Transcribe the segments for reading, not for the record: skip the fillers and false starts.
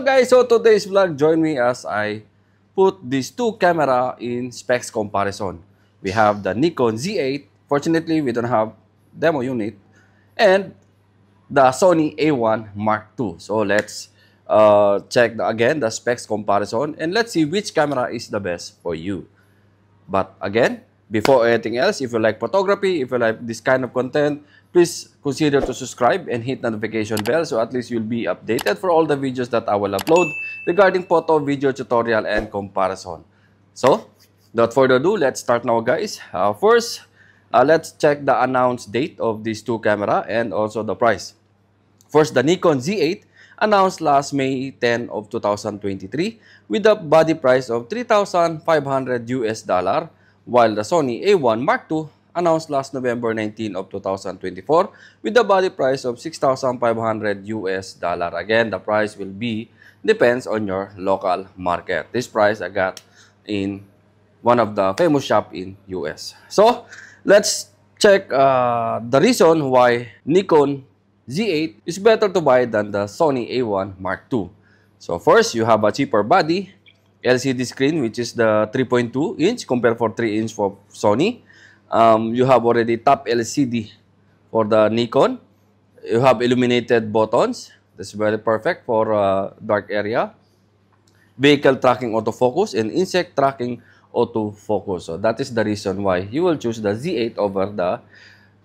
guys, so today's vlog, join me as I put these two camera in specs comparison. We have the Nikon Z8, fortunately we don't have demo unit, and the Sony A1 II. So let's check again the specs comparison and let's see which camera is the best for you. But again, before anything else, if you like photography, if you like this kind of content, please consider to subscribe and hit notification bell so at least you'll be updated for all the videos that I will upload regarding photo, video tutorial, and comparison. So, without further ado, let's start now, guys. First, let's check the announced date of these two camera and also the price. First, the Nikon Z8 announced last May 10 of 2023 with a body price of $3,500 US, while the Sony A1 II announced last November 19 of 2024 with a body price of $6,500 US. Again, the price will be depends on your local market. This price I got in one of the famous shop in US. So, let's check the reason why Nikon Z8 is better to buy than the Sony A1 II. So first, you have a cheaper body, LCD screen, which is the 3.2 inch compared for 3 inch for Sony. You have already top LCD for the Nikon. You have illuminated buttons. That's very perfect for dark area. Vehicle tracking autofocus and insect tracking autofocus. So that is the reason why you will choose the Z8 over the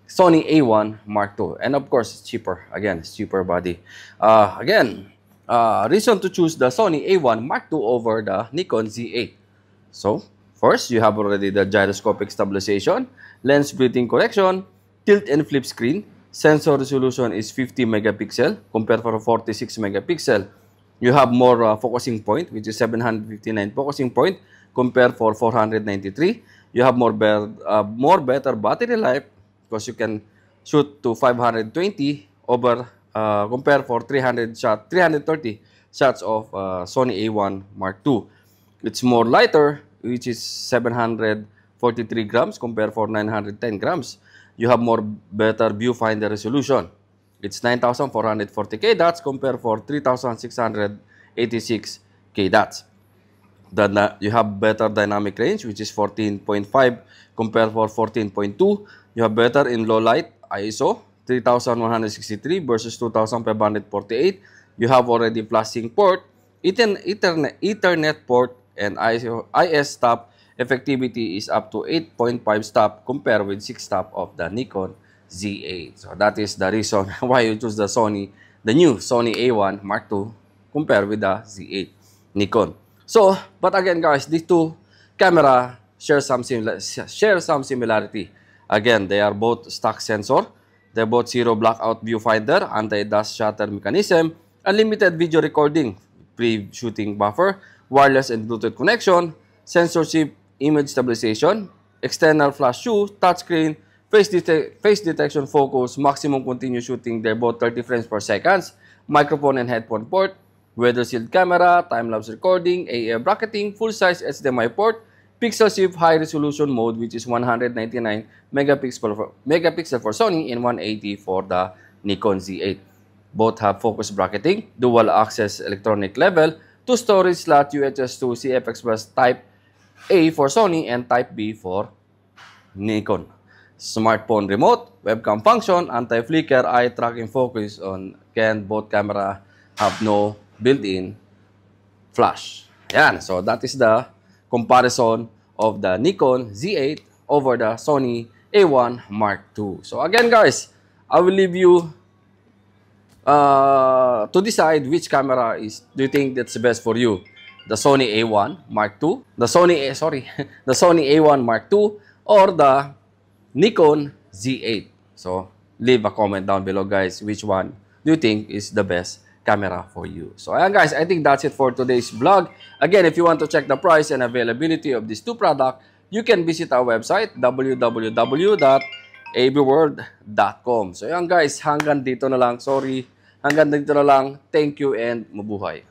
Sony A1 II. And of course, it's cheaper. Again, it's cheaper body. Reason to choose the Sony A1 II over the Nikon Z8. So, first, you have already the gyroscopic stabilization, lens breathing correction, tilt and flip screen. Sensor resolution is 50 megapixel compared for 46 megapixel. You have more focusing point, which is 759 focusing point compared for 493. You have more better battery life because you can shoot to 520 over compared for 330 shots of Sony A1 II. It's more lighter, which is 743 grams compared for 910 grams. You have more better viewfinder resolution. It's 9,440K dots compared for 3,686K dots. Then you have better dynamic range, which is 14.5 compared for 14.2. You have better in low light ISO, 3163 versus 2548. You have already flashing port, Ethernet port, and IS stop effectivity is up to 8.5 stop compared with 6 stop of the Nikon Z8. So that is the reason why you choose the new Sony A1 II compared with the Z8 Nikon. So, but again, guys, these two camera share some similarity. Again, they are both stock sensor. They're both zero blackout viewfinder, anti-dust shutter mechanism, unlimited video recording, pre-shooting buffer, wireless and Bluetooth connection, censorship, image stabilization, external flash shoe, touchscreen, face detection focus, maximum continuous shooting. They're both 30 frames per second, microphone and headphone port, weather shield camera, time-lapse recording, AF bracketing, full-size HDMI port, pixel shift high resolution mode, which is 199 megapixel for Sony and 180 for the Nikon Z8. Both have focus bracketing, dual access electronic level, 2 storage slot UHS 2 CF Express Type A for Sony and Type B for Nikon. Smartphone remote, webcam function, anti-flicker, eye tracking focus on. Again, both camera have no built-in flash. Yan. So that is the comparison of the Nikon Z8 over the Sony A1 II. So again, guys, I will leave you to decide which camera do you think that's the best for you. The Sony A1 II, the Sony A1 II, or the Nikon Z8. So leave a comment down below, guys, which one do you think is the best camera for you. So ayan, guys, I think that's it for today's vlog. Again, if you want to check the price and availability of these two products, you can visit our website www.abworld.com. So ayan, guys, hanggang dito na lang. Hanggang dito na lang. Thank you and mabuhay.